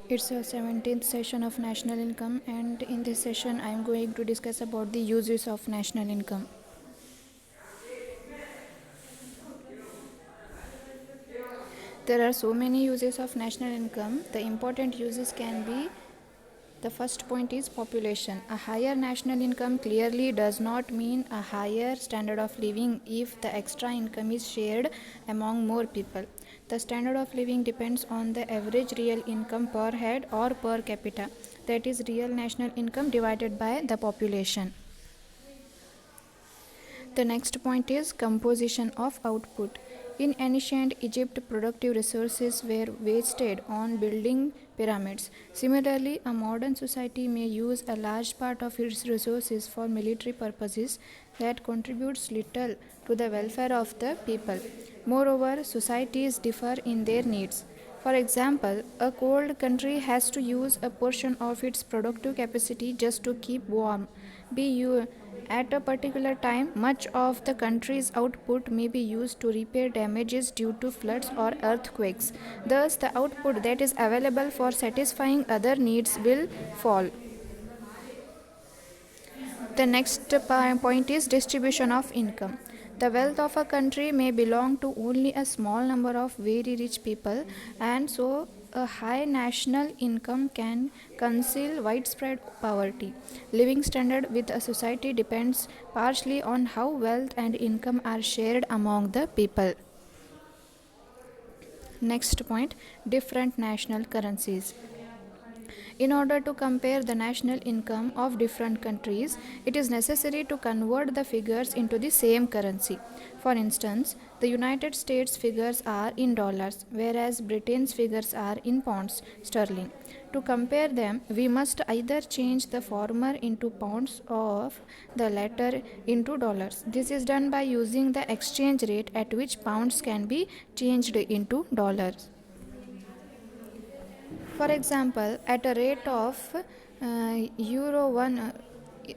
It's a 17th session of national income, and in this session I am going to discuss about the uses of national income. There are so many uses of national income. The important uses can be: the first point is population. A higher national income clearly does not mean a higher standard of living if the extra income is shared among more people. The standard of living depends on the average real income per head or per capita, that is, real national income divided by the population. The next point is composition of output. In ancient Egypt, productive resources were wasted on building pyramids. Similarly, a modern society may use a large part of its resources for military purposes that contributes little to the welfare of the people. Moreover, societies differ in their needs. For example, a cold country has to use a portion of its productive capacity just to keep warm. At a particular time, much of the country's output may be used to repair damages due to floods or earthquakes. Thus, the output that is available for satisfying other needs will fall. The next point is distribution of income. The wealth of a country may belong to only a small number of very rich people, and so a high national income can conceal widespread poverty. Living standard with a society depends partially on how wealth and income are shared among the people. Next point, different national currencies. In order to compare the national income of different countries, it is necessary to convert the figures into the same currency. For instance, the United States figures are in dollars, whereas Britain's figures are in pounds sterling. To compare them, we must either change the former into pounds or the latter into dollars. This is done by using the exchange rate at which pounds can be changed into dollars. For example, at a rate of euro 1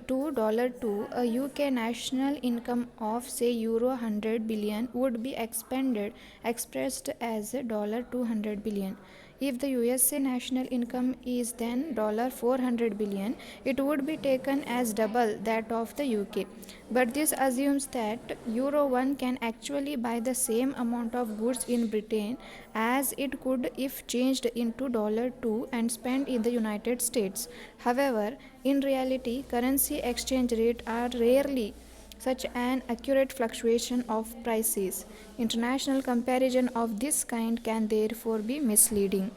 to dollar 2, a UK national income of say euro 100 billion would be expressed as dollar 200 billion. If the USA national income is then dollar 400 billion, it would be taken as double that of the UK. But this assumes that euro 1 can actually buy the same amount of goods in Britain as it could if changed into dollar 2 and spent in the United States. However, in reality, currency exchange rates are rarely such an accurate fluctuation of prices. International comparison of this kind can therefore be misleading.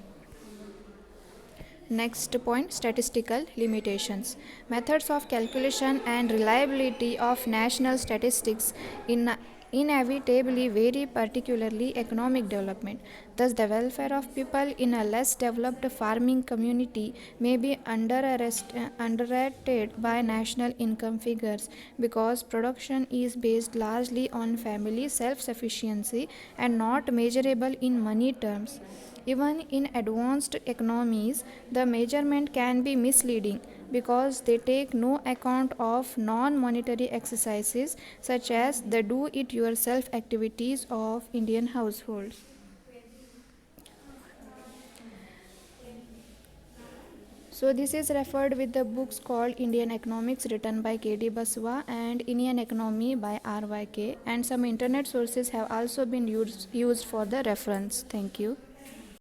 Next point, statistical limitations. Methods of calculation and reliability of national statistics inevitably vary, particularly economic development. Thus, the welfare of people in a less developed farming community may be underrated by national income figures because production is based largely on family self sufficiency and not measurable in money terms. Even in advanced economies, the measurement can be misleading because they take no account of non monetary exercises such as the do it yourself activities of Indian households. So, this is referred with the books called Indian Economics written by K.D. Baswa and Indian Economy by R.Y.K. and some internet sources have also been used for the reference. Thank you.